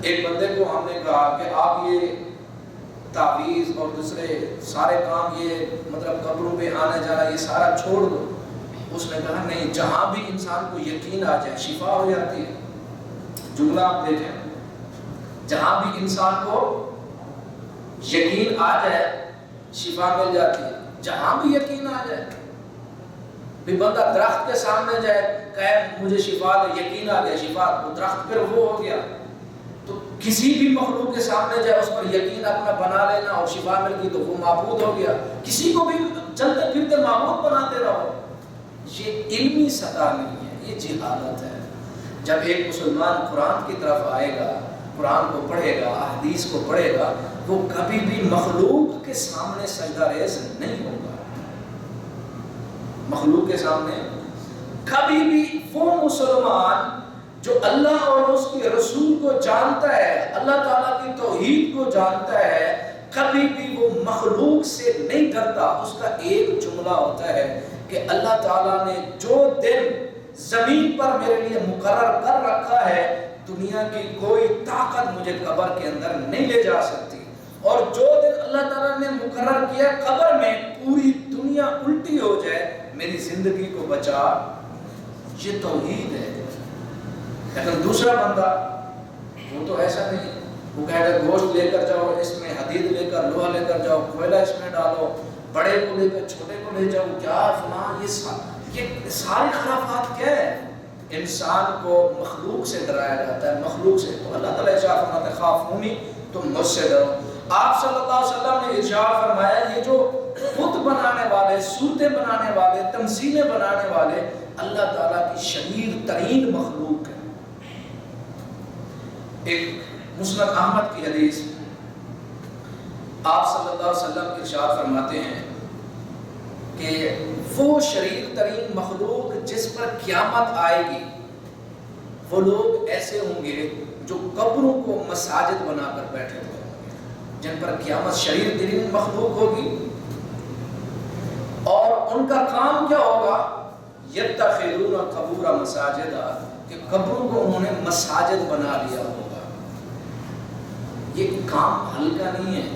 ایک بندے کو ہم نے کہا کہ آپ یہ تعویذ اور دوسرے سارے کام، یہ مطلب قبروں پہ آنا جانا، یہ سارا چھوڑ دو۔ اس نے کہا نہیں، جہاں بھی انسان کو یقین آ جائے شفا ہو جاتی ہے۔ جملہ آپ دیکھیں، جہاں بھی انسان کو یقین آ جائے شفا مل جاتی ہے، جہاں بھی یقین آ جائے۔ بھی بندہ درخت کے سامنے جائے کہے مجھے شفا دے، یقین آ گیا شفا، وہ درخت پھر وہ ہو گیا۔ تو کسی بھی مخلوق کے سامنے جائے اس پر یقین اپنا بنا لینا اور شفا مل گئی تو وہ معبود ہو گیا۔ کسی کو بھی چلتے پھرتے معبود بناتے رہو، یہ علمی سطح نہیں ہے، یہ جہالت ہے۔ جب ایک مسلمان قرآن کی طرف آئے گا، قرآن کو پڑھے گا، حدیث کو پڑھے گا، وہ کبھی بھی مخلوق کے سامنے سجدہ ریز نہیں ہوگا۔ مخلوق کے سامنے کبھی بھی وہ مسلمان جو اللہ اور اس کے رسول کو جانتا ہے، اللہ تعالیٰ کی توحید کو جانتا ہے، کبھی بھی وہ مخلوق سے نہیں ڈرتا۔ اس کا ایک جملہ ہوتا ہے کہ اللہ تعالیٰ نے جو دن زمین پر میرے لیے مقرر کر رکھا ہے، دنیا کی کوئی طاقت مجھے قبر کے اندر نہیں لے جا سکتی، اور جو دن اللہ تعالیٰ نے مقرر کیا قبر میں پوری دنیا الٹی ہو جائے میری زندگی کو بچا، یہ توحید ہے۔ لیکن دوسرا بندہ وہ تو ایسا نہیں، وہ کہے گا گوشت لے کر جاؤ، اس میں حدید لے کر لوہا لے کر جاؤ، کوئلہ اس میں ڈالو، بڑے کو لے کر چھوٹے کو لے جاؤ، کیا فلاں، یہ ساری خرافات کیا ہے؟ انسان کو مخلوق سے ڈرایا جاتا ہے، مخلوق سے۔ تو اللہ تعالیٰ ارشاد فرماتا ہے خافونی، تم مجھ سے ڈرو۔ آپ صلی اللہ علیہ وسلم نے ارشاد فرمایا یہ جو بت بنانے والے، صورتیں بنانے والے، تمثیلیں بنانے والے اللہ تعالیٰ کی شریر ترین مخلوق ہے۔ ایک مسند احمد کی حدیث، آپ صلی اللہ علیہ وسلم ارشاد فرماتے ہیں کہ وہ شریر ترین مخلوق جس پر قیامت آئے گی، وہ لوگ ایسے ہوں گے جو قبروں کو مساجد بنا کر بیٹھے ہوئے ہوں گے، جن پر قیامت شریر ترین مخلوق ہوگی، اور ان کا کام کیا ہوگا؟ یتخذون قبور مساجدا، کہ قبروں کو انہوں نے مساجد بنا لیا ہوگا۔ یہ کام ہلکا نہیں ہے۔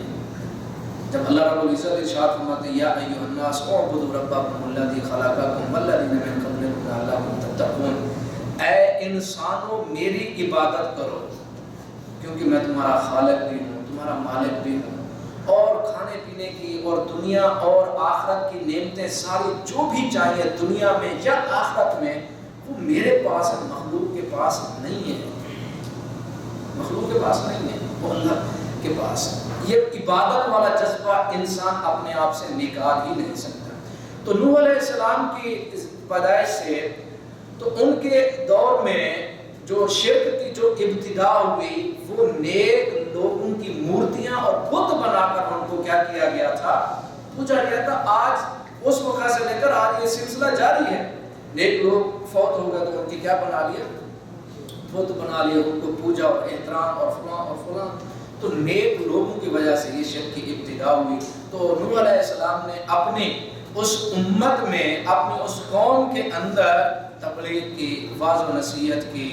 جب اللہ رب العزت ارشاد فرماتے ہیں یا ایھا الناس اعبدوا ربکم الذی خلقکم والذین من قبلکم لعلکم تتقون، اے انسانوں میری عبادت کرو کیونکہ میں تمہارا خالق بھی ہوں، تمہارا مالک بھی ہوں، اور کھانے پینے کی اور دنیا اور آخرت کی نعمتیں ساری جو بھی چاہیے دنیا میں یا آخرت میں، وہ میرے پاس ہے، مخلوق کے پاس نہیں ہے، مخلوق کے پاس نہیں ہے، وہ اللہ کے پاس ہے۔ یہ عبادت والا جذبہ انسان اپنے آپ سے نکال ہی نہیں سکتا۔ تو نوح علیہ السلام کی پیدائش سے تو ان کے دور میں جو شرک کی جو ابتدا ہوئی، وہ نیک لوگوں کی مورتیاں اور بت بنا کر ان کو کیا کیا گیا تھا؟ پوجا گیا تھا۔ آج اس وقت سے لے کر آج یہ سلسلہ جاری ہے، نیک لوگ فوت ہو گئے تو ان کی کیا بنا لیا؟ بت بنا لیے، ان کو پوجا اور احترام اور فلاں، تو نیک لوگوں کی وجہ سے یہ شرک کی ابتدا ہوئی۔ تو نوح علیہ السلام نے اپنی اس امت میں، اپنی اس قوم کے اندر تبلیغ کی، واعظ و نصیحت کی،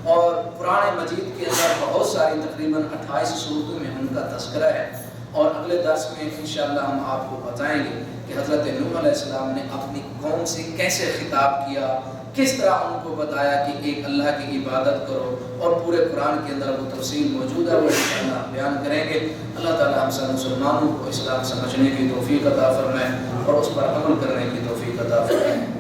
اور قرآن مجید کے اندر بہت ساری تقریباً 28 صورتوں میں ان کا تذکرہ ہے، اور اگلے درس میں انشاءاللہ ہم آپ کو بتائیں گے کہ حضرت نوح علیہ السلام نے اپنی قوم سے کیسے خطاب کیا، کس طرح ان کو بتایا کہ ایک اللہ کی عبادت کرو، اور پورے قرآن کے اندر وہ تفصیل موجود ہے، وہ انشاءاللہ بیان کریں گے۔ اللہ تعالی ہم سب مسلمانوں کو اسلام سمجھنے کی توفیق عطا فرمائے اور اس پر عمل کرنے کی توفیق عطا فرمائے۔